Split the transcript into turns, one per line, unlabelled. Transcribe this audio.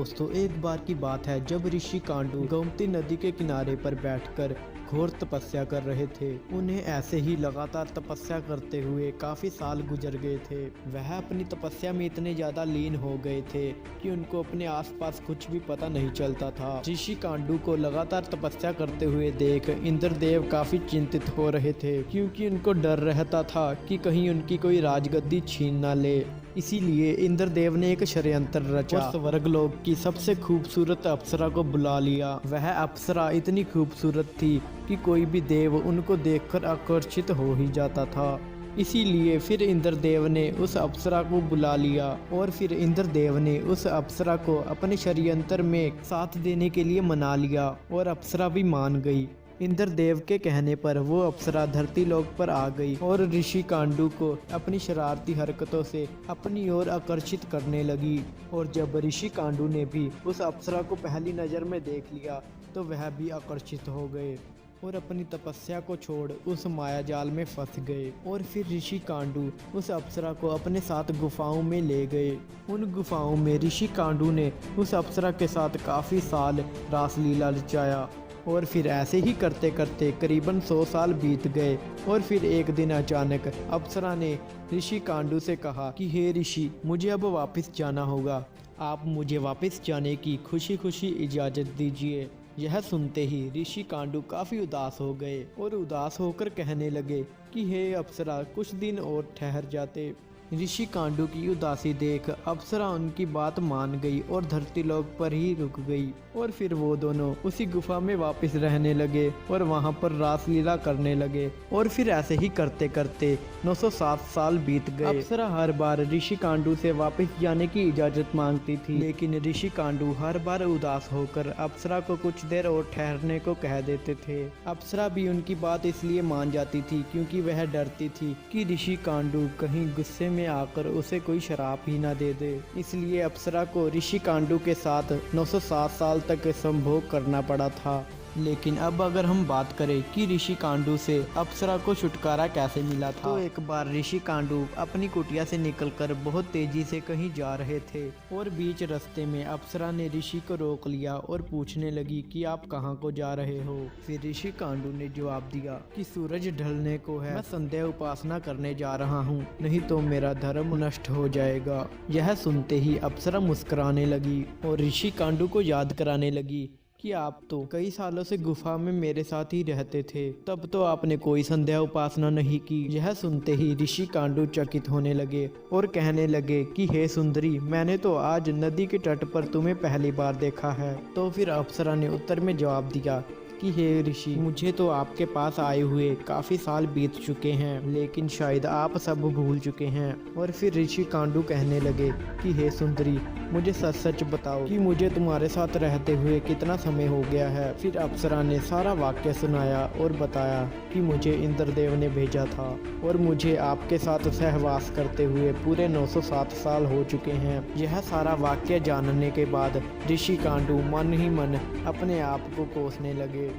दोस्तों, एक बार की बात है जब ऋषि कांडू गोमती नदी के किनारे पर बैठकर घोर तपस्या कर रहे थे। उन्हें ऐसे ही लगातार तपस्या करते हुए काफी साल गुजर गए थे। वह अपनी तपस्या में इतने ज्यादा लीन हो गए थे कि उनको अपने आसपास कुछ भी पता नहीं चलता था। ऋषि कांडू को लगातार तपस्या करते हुए देख इंद्रदेव काफी चिंतित हो रहे थे, क्योंकि उनको डर रहता था कि कहीं उनकी कोई राजगद्दी छीन ना ले। इसीलिए इंद्रदेव ने एक षड्यंत्र रचा और स्वर्गलोक की सबसे खूबसूरत अप्सरा को बुला लिया। वह अप्सरा इतनी खूबसूरत थी कि कोई भी देव उनको देखकर आकर्षित हो ही जाता था। इसीलिए फिर इंद्रदेव ने उस अप्सरा को बुला लिया और फिर इंद्रदेव ने उस अप्सरा को अपने षड्यंत्र में साथ देने के लिए मना लिया और अप्सरा भी मान गई। इंद्रदेव के कहने पर वो अप्सरा धरती लोक पर आ गई और ऋषि कांडू को अपनी शरारती हरकतों से अपनी ओर आकर्षित करने लगी। और जब ऋषि कांडू ने भी उस अप्सरा को पहली नज़र में देख लिया तो वह भी आकर्षित हो गए और अपनी तपस्या को छोड़ उस माया जाल में फंस गए। और फिर ऋषि कांडू उस अप्सरा को अपने साथ गुफाओं में ले गए। उन गुफाओं में ऋषि कांडू ने उस अप्सरा के साथ काफ़ी साल रासलीला रचाया और फिर ऐसे ही करते करते करीबन 100 साल बीत गए। और फिर एक दिन अचानक अप्सरा ने ऋषि कांडू से कहा कि हे ऋषि, मुझे अब वापस जाना होगा। आप मुझे वापस जाने की खुशी खुशी इजाज़त दीजिए। यह सुनते ही ऋषि कांडू काफ़ी उदास हो गए और उदास होकर कहने लगे कि हे अप्सरा, कुछ दिन और ठहर जाते। ऋषि कांडू की उदासी देख अप्सरा उनकी बात मान गई और धरती लोक पर ही रुक गई। और फिर वो दोनों उसी गुफा में वापस रहने लगे और वहाँ पर रासलीला करने लगे। और फिर ऐसे ही करते करते 907 साल बीत गए। अप्सरा हर बार ऋषि कांडू से वापस जाने की इजाज़त मांगती थी, लेकिन ऋषि कांडू हर बार उदास होकर अप्सरा को कुछ देर और ठहरने को कह देते थे। अप्सरा भी उनकी बात इसलिए मान जाती थी क्योंकि वह डरती थी कि ऋषि कांडू कहीं गुस्से में आकर उसे कोई शराब ही ना दे दे। इसलिए अप्सरा को ऋषि कांडू के साथ 907 साल तक संभोग करना पड़ा था। लेकिन अब अगर हम बात करें कि ऋषि कांडू से अप्सरा को छुटकारा कैसे मिला था, तो एक बार ऋषि कांडू अपनी कुटिया से निकलकर बहुत तेजी से कहीं जा रहे थे और बीच रास्ते में अप्सरा ने ऋषि को रोक लिया और पूछने लगी कि आप कहाँ को जा रहे हो। फिर ऋषि कांडू ने जवाब दिया कि सूरज ढलने को है, मैं संध्या उपासना करने जा रहा हूँ, नहीं तो मेरा धर्म नष्ट हो जाएगा। यह सुनते ही अप्सरा मुस्कुराने लगी और ऋषि कांडू को याद कराने लगी कि आप तो कई सालों से गुफा में मेरे साथ ही रहते थे, तब तो आपने कोई संध्या उपासना नहीं की। यह सुनते ही ऋषि कांडू चकित होने लगे और कहने लगे कि हे सुंदरी, मैंने तो आज नदी के तट पर तुम्हें पहली बार देखा है। तो फिर अप्सरा ने उत्तर में जवाब दिया कि हे ऋषि, मुझे तो आपके पास आए हुए काफ़ी साल बीत चुके हैं, लेकिन शायद आप सब भूल चुके हैं। और फिर ऋषि कांडू कहने लगे कि हे सुंदरी, मुझे सच सच बताओ कि मुझे तुम्हारे साथ रहते हुए कितना समय हो गया है। फिर अप्सरा ने सारा वाक्य सुनाया और बताया कि मुझे इंद्रदेव ने भेजा था और मुझे आपके साथ सहवास करते हुए पूरे 907 साल हो चुके हैं। यह सारा वाक्य जानने के बाद ऋषि कांडू मन ही मन अपने आप को कोसने लगे।